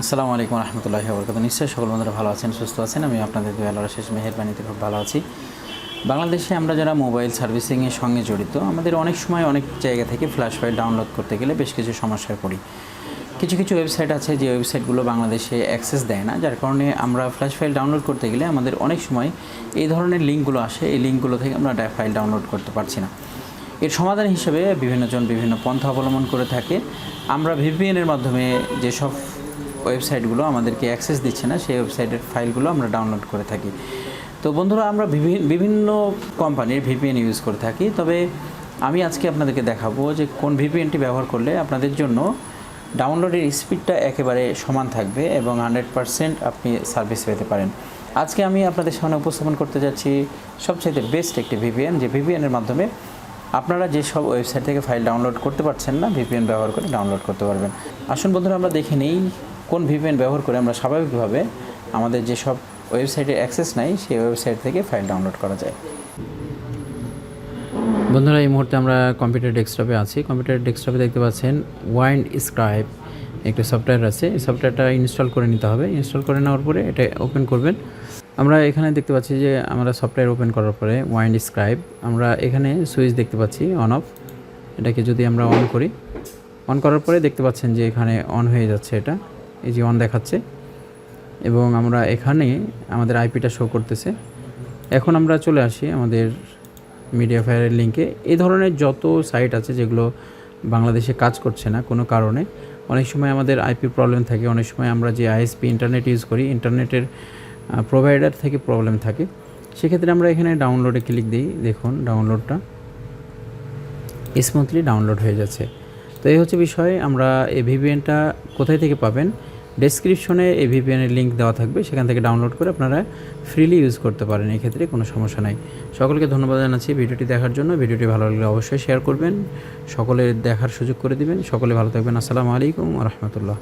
আসসালামু আলাইকুম রহমতুল্লাহি ওয়া বারাকাতুহু। নিশ্চয়ই সকল বন্ধুরা ভালো আছেন, সুস্থ আছেন। আমি আপনাদের দোয়া আল্লাহর শেষ মেহেরবানিতে খুব ভালো আছি। বাংলাদেশে আমরা যারা মোবাইল সার্ভিসিংয়ের সঙ্গে জড়িত, আমাদের অনেক সময় অনেক জায়গা থেকে ফ্ল্যাশ ফাইল ডাউনলোড করতে গেলে বেশ কিছু সমস্যায় পড়ি। কিছু কিছু ওয়েবসাইট আছে যে ওয়েবসাইটগুলো বাংলাদেশে অ্যাক্সেস দেয় না, যার কারণে আমরা ফ্ল্যাশ ফাইল ডাউনলোড করতে গেলে আমাদের অনেক সময় এই ধরনের লিঙ্কগুলো আসে, এই লিঙ্কগুলো থেকে আমরা ফাইল ডাউনলোড করতে পারছি না। এর সমাধান হিসেবে বিভিন্নজন বিভিন্ন পন্থা অবলম্বন করে থাকে। আমরা ভিপিএনের মাধ্যমে যেসব ওয়েবসাইটগুলো আমাদেরকে অ্যাক্সেস দিচ্ছে না, সেই ওয়েবসাইটের ফাইলগুলো আমরা ডাউনলোড করে থাকি। তো বন্ধুরা, আমরা বিভিন্ন কোম্পানির ভিপিএন ইউজ করে থাকি, তবে আমি আজকে আপনাদেরকে দেখাবো যে কোন ভিপিএনটি ব্যবহার করলে আপনাদের জন্য ডাউনলোডের স্পিডটা একেবারে সমান থাকবে এবং 100% আপনি সার্ভিস পেতে পারেন। আজকে আমি আপনাদের সামনে উপস্থাপন করতে যাচ্ছি সবচেয়ে বেস্ট একটি ভিপিএন, যে ভিপিএনের মাধ্যমে আপনারা যেসব ওয়েবসাইট থেকে ফাইল ডাউনলোড করতে পারছেন না, ভিপিএন ব্যবহার করে ডাউনলোড করতে পারবেন। আসুন বন্ধুরা, আমরা দেখে নিই কোন ভিপিএন ব্যবহার করে আমরা স্বাভাবিকভাবে আমাদের যেসব ওয়েবসাইটে অ্যাক্সেস নাই সেই ওয়েবসাইট থেকে ফাইল ডাউনলোড করা যায়। বন্ধুরা, এই মুহূর্তে আমরা কম্পিউটার ডেস্কটপে আছি। কম্পিউটার ডেস্কটপে দেখতে পাচ্ছেন ওয়াইন্ড স্ক্রাইব একটা সফটওয়্যার আছে। এই সফটওয়্যারটা ইনস্টল করে নিতে হবে। ইনস্টল করে নেওয়ার পরে এটা ওপেন করবেন। আমরা এখানে দেখতে পাচ্ছি যে আমরা সফটওয়্যার ওপেন করার পরে ওয়াইন্ড স্ক্রাইব, আমরা এখানে সুইচ দেখতে পাচ্ছি অন অফ। এটাকে যদি আমরা অন করি, অন করার পরে দেখতে পাচ্ছেন যে এখানে অন হয়ে যাচ্ছে, এটা এই যে অন দেখাচ্ছে এবং আমরা এখানে আমাদের আইপিটা শো করতেছে। এখন আমরা চলে আসি আমাদের মিডিয়া ফায়ারের লিঙ্কে। এই ধরনের যত সাইট আছে যেগুলো বাংলাদেশে কাজ করছে না কোনো কারণে, অনেক সময় আমাদের আইপি প্রবলেম থাকে, অনেক সময় আমরা যে আইএসপি ইন্টারনেট ইউজ করি ইন্টারনেটের প্রোভাইডার থেকে প্রবলেম থাকে, সেক্ষেত্রে আমরা এখানে ডাউনলোডে ক্লিক দিই। দেখুন ডাউনলোডটা স্মুথলি ডাউনলোড হয়ে যাচ্ছে। তো এই হচ্ছে বিষয়। আমরা এই ভিপিএনটা কোথায় থেকে পাবেন, ডেসক্রিপশনে এই ভিপিএনের লিঙ্ক দেওয়া থাকবে, সেখান থেকে ডাউনলোড করে আপনারা ফ্রিলি ইউজ করতে পারেন। এক্ষেত্রে কোনো সমস্যা নাই। সকলকে ধন্যবাদ জানাচ্ছি ভিডিওটি দেখার জন্য। ভিডিওটি ভালো লাগলে অবশ্যই শেয়ার করবেন, সকলে দেখার সুযোগ করে দিবেন। সকলে ভালো থাকবেন। আসসালামু আলাইকুম ওয়া রাহমাতুল্লাহ।